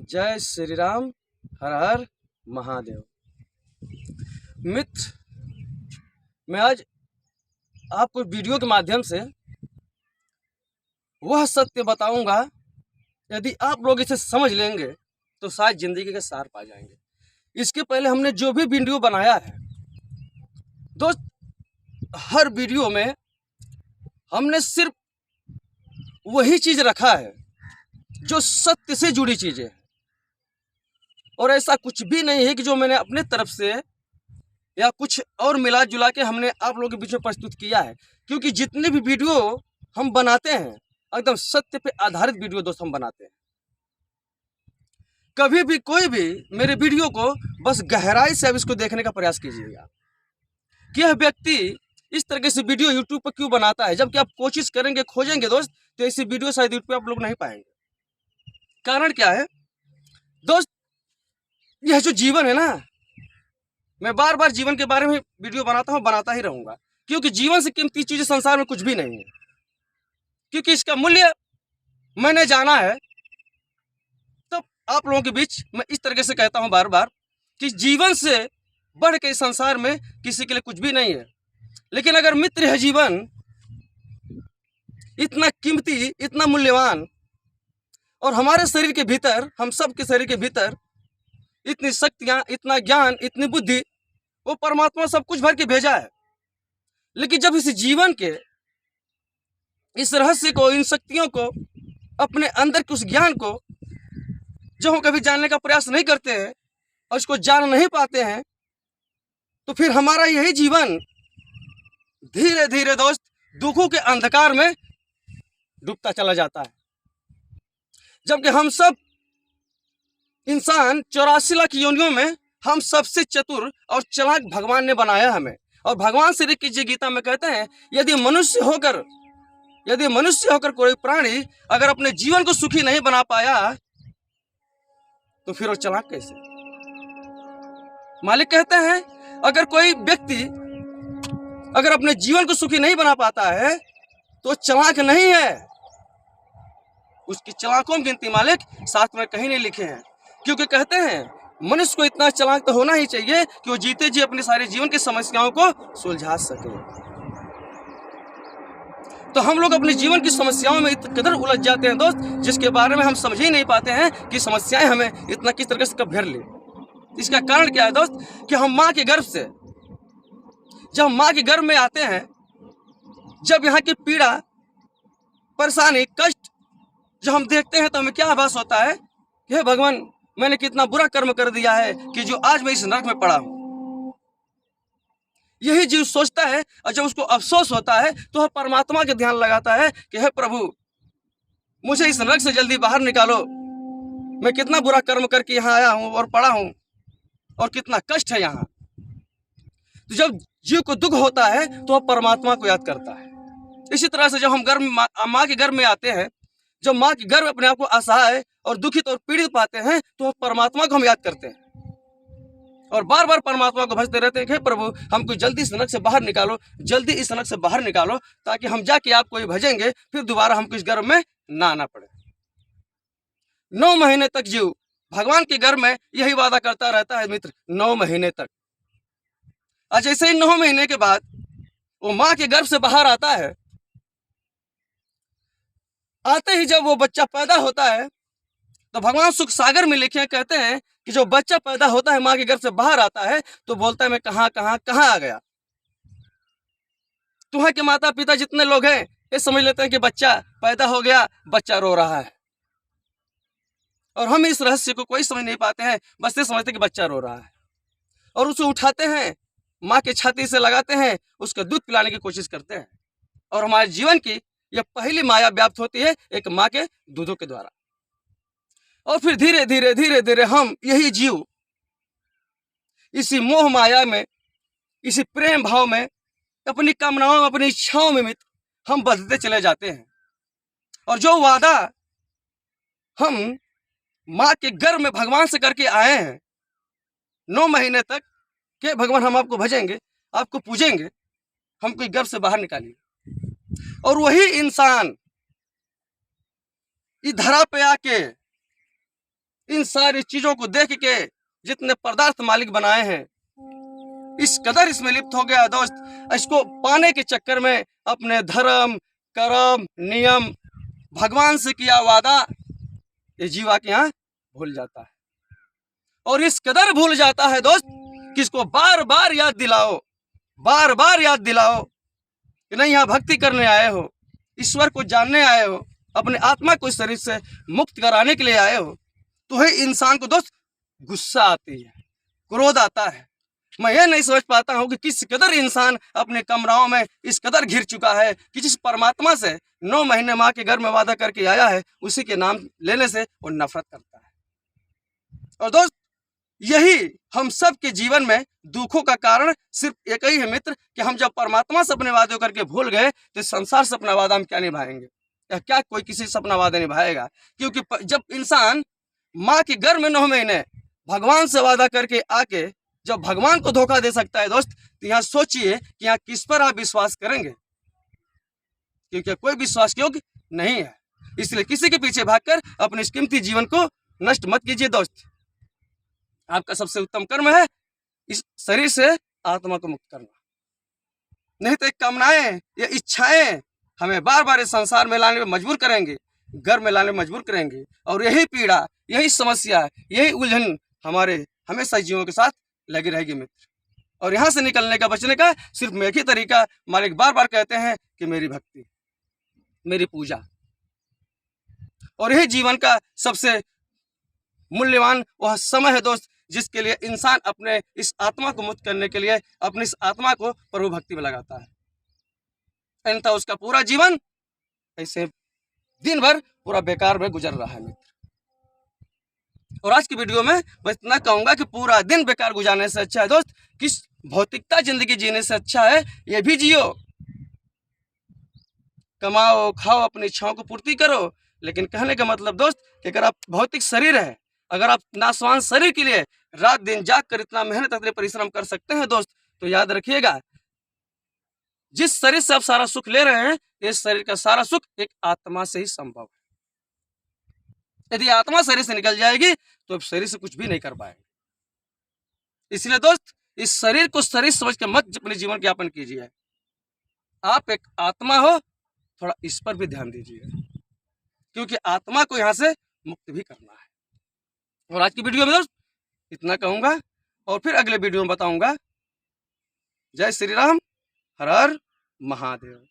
जय श्री राम। हर हर महादेव। मित्र, मैं आज आपको वीडियो के माध्यम से वह सत्य बताऊंगा, यदि आप लोग इसे समझ लेंगे तो शायद जिंदगी के सार पा जाएंगे। इसके पहले हमने जो भी वीडियो बनाया है दोस्त, हर वीडियो में हमने सिर्फ वही चीज़ रखा है जो सत्य से जुड़ी चीज़ें हैं, और ऐसा कुछ भी नहीं है कि जो मैंने अपने तरफ से या कुछ और मिला जुला के हमने आप लोगों के बीच में प्रस्तुत किया है। क्योंकि जितने भी वीडियो हम बनाते हैं एकदम सत्य पे आधारित वीडियो दोस्त हम बनाते हैं। कभी भी कोई भी मेरे वीडियो को बस गहराई से अब इसको देखने का प्रयास कीजिएगा कि यह व्यक्ति इस तरीके से वीडियो यूट्यूब पर क्यों बनाता है, जबकि आप कोशिश करेंगे, खोजेंगे दोस्त, तो ऐसी वीडियो शायद यूट्यूब पे आप लोग नहीं पाएंगे। कारण क्या है दोस्त, यह जो जीवन है ना, मैं बार बार जीवन के बारे में वीडियो बनाता हूँ, बनाता ही रहूँगा, क्योंकि जीवन से कीमती चीज़ें संसार में कुछ भी नहीं है। क्योंकि इसका मूल्य मैंने जाना है। तब आप लोगों के बीच मैं इस तरीके से कहता हूँ बार बार कि जीवन से बढ़ के संसार में किसी के लिए कुछ भी नहीं है। लेकिन अगर मित्र है जीवन इतना कीमती, इतना मूल्यवान, और हमारे शरीर के भीतर, हम सब के शरीर के भीतर इतनी शक्तियाँ, इतना ज्ञान, इतनी बुद्धि, वो परमात्मा सब कुछ भर के भेजा है। लेकिन जब इस जीवन के इस रहस्य को, इन शक्तियों को, अपने अंदर के उस ज्ञान को जो हम कभी जानने का प्रयास नहीं करते हैं और उसको जान नहीं पाते हैं, तो फिर हमारा यही जीवन धीरे धीरे दोस्त दुखों के अंधकार में डूबता चला जाता है। जबकि हम सब इंसान 84 लाख योनियों में हम सबसे चतुर और चालाक भगवान ने बनाया हमें। और भगवान श्री कृष्ण गीता में कहते हैं, यदि मनुष्य होकर कोई प्राणी अगर अपने जीवन को सुखी नहीं बना पाया तो फिर वो चालाक कैसे। मालिक कहते हैं, अगर कोई व्यक्ति अगर अपने जीवन को सुखी नहीं बना पाता है तो चालाक नहीं है। उसकी चालाकों की गिनती मालिक साथ में कहीं नहीं लिखे हैं। क्योंकि कहते हैं मनुष्य को इतना चालाक तो होना ही चाहिए कि वो जीते जी अपने सारे जीवन की समस्याओं को सुलझा सके। तो हम लोग अपने जीवन की समस्याओं में इतना कदर उलझ जाते हैं दोस्त, जिसके बारे में हम समझ ही नहीं पाते हैं कि समस्याएं हमें इतना किस तरह से कब घेर ले। इसका कारण क्या है दोस्त, कि हम माँ के गर्भ से, जब हम माँ के गर्भ में आते हैं, जब यहाँ की पीड़ा, परेशानी, कष्ट जब हम देखते हैं तो हमें क्या आभास होता है कि हे भगवान, मैंने कितना बुरा कर्म कर दिया है कि जो आज मैं इस नरक में पड़ा हूं। यही जीव सोचता है, और जब उसको अफसोस होता है तो वह परमात्मा के ध्यान लगाता है कि हे प्रभु, मुझे इस नरक से जल्दी बाहर निकालो। मैं कितना बुरा कर्म करके यहाँ आया हूँ और पड़ा हूँ, और कितना कष्ट है यहाँ। तो जब जीव को दुख होता है तो वह परमात्मा को याद करता है। इसी तरह से जब हम माँ के गर्भ में आते हैं, जब माँ के गर्भ अपने आप को असहाय और दुखित और पीड़ित पाते हैं, तो परमात्मा को हम याद करते हैं और बार बार परमात्मा को भजते रहते हैं कि प्रभु, हमको जल्दी इस नरक से बाहर निकालो, जल्दी इस नरक से बाहर निकालो, ताकि हम जाके आपको ही भजेंगे, फिर दोबारा हमको इस गर्भ में ना आना पड़े। 9 महीने तक जीव भगवान के गर्भ में यही वादा करता रहता है मित्र, 9 महीने तक। आज जैसे ही 9 महीने के बाद वो माँ के गर्भ से बाहर आता है, आते ही जब वो बच्चा पैदा होता है, तो भगवान सुख सागर में लिखे कहते हैं कि जो बच्चा पैदा होता है, माँ के गर्भ से बाहर आता है, तो बोलता है मैं कहाँ आ गया। तुम्हारे के माता पिता जितने लोग हैं ये समझ लेते हैं कि बच्चा पैदा हो गया, बच्चा रो रहा है, और हम इस रहस्य को कोई समझ नहीं पाते हैं, बस ये समझते हैं कि बच्चा रो रहा है, और उसे उठाते हैं, माँ के छाती से लगाते हैं, उसका दूध पिलाने की कोशिश करते हैं। और हमारे जीवन की यह पहली माया व्याप्त होती है एक माँ के दूधों के द्वारा। और फिर धीरे धीरे धीरे धीरे हम यही जीव इसी मोह माया में, इसी प्रेम भाव में, अपनी कामनाओं में, अपनी इच्छाओं में मित्र हम बदलते चले जाते हैं। और जो वादा हम माँ के गर्भ में भगवान से करके आए हैं 9 महीने तक, कि भगवान हम आपको भजेंगे, आपको पूजेंगे, हमको गर्भ से बाहर निकालिए, और वही इंसान इस धरा पे आके इन सारी चीजों को देख के जितने पदार्थ मालिक बनाए हैं, इस कदर इसमें लिप्त हो गया दोस्त, इसको पाने के चक्कर में अपने धर्म, कर्म, नियम, भगवान से किया वादा, ये जीवा के यहाँ भूल जाता है। और इस कदर भूल जाता है दोस्त कि इसको बार बार याद दिलाओ, बार बार याद दिलाओ कि नहीं, यहाँ भक्ति करने आए हो, ईश्वर को जानने आए हो, अपने आत्मा को इस शरीर से मुक्त कराने के लिए आए हो, तो ही इंसान को दोस्त गुस्सा आती है, क्रोध आता है। मैं ये नहीं समझ पाता हूँ कि किस कदर इंसान अपने कमराओं में इस कदर घिर चुका है कि जिस परमात्मा से 9 महीने माँ के गर्भ में वादा करके आया है, उसी के नाम लेने से वो नफरत करता है। और दोस्त, यही हम सब के जीवन में दुखों का कारण सिर्फ एक ही है मित्र, कि हम जब परमात्मा से अपने वादे करके भूल गए तो संसार से अपना वादा हम क्या निभाएंगे, या क्या कोई किसी से अपना वादा निभाएगा। क्योंकि जब इंसान माँ के गर्भ में 9 महीने भगवान से वादा करके आके जब भगवान को धोखा दे सकता है दोस्त, तो यहाँ सोचिए कि यहाँ किस पर आप विश्वास करेंगे, क्योंकि कोई विश्वास योग्य नहीं है। इसलिए किसी के पीछे भागकर अपने इस कीमती जीवन को नष्ट मत कीजिए दोस्त। आपका सबसे उत्तम कर्म है इस शरीर से आत्मा को मुक्त करना, नहीं तो कामनाएं या इच्छाएं हमें बार बार इस संसार में लाने में मजबूर करेंगे, घर में लाने में मजबूर करेंगे, और यही पीड़ा, यही समस्या, यही उलझन हमारे हमेशा जीवों के साथ लगी रहेगी मित्र। और यहाँ से निकलने का, बचने का सिर्फ एक ही तरीका मालिक बार बार कहते हैं कि मेरी भक्ति, मेरी पूजा। और यही जीवन का सबसे मूल्यवान वह समय है दोस्त, जिसके लिए इंसान अपने इस आत्मा को मुक्त करने के लिए अपनी इस आत्मा को प्रभु भक्ति में लगाता है। अन्यथा उसका पूरा जीवन ऐसे दिन भर पूरा बेकार में गुजर रहा है मित्र। और आज की वीडियो में मैं इतना कहूंगा कि पूरा दिन बेकार गुजारने से अच्छा है दोस्त, किस भौतिकता जिंदगी जीने से अच्छा है ये भी जियो, कमाओ, खाओ, अपनी इच्छाओं को पूर्ति करो। लेकिन कहने का मतलब दोस्त कि अगर आप भौतिक शरीर है, अगर आप नासवान शरीर के लिए रात दिन जाग कर इतना मेहनत, इतने परिश्रम कर सकते हैं दोस्त, तो याद रखिएगा, जिस शरीर से आप सारा सुख ले रहे हैं, इस शरीर का सारा सुख एक आत्मा से ही संभव है। यदि आत्मा शरीर से निकल जाएगी तो आप शरीर से कुछ भी नहीं कर पाएंगे। इसलिए दोस्त, इस शरीर को शरीर समझ के मत अपने जीवन के यापन कीजिए। आप एक आत्मा हो, थोड़ा इस पर भी ध्यान दीजिए, क्योंकि आत्मा को यहाँ से मुक्त भी करना है। और आज की वीडियो में दोस्त इतना कहूंगा, और फिर अगले वीडियो में बताऊंगा। जय श्री राम, हर हर महादेव।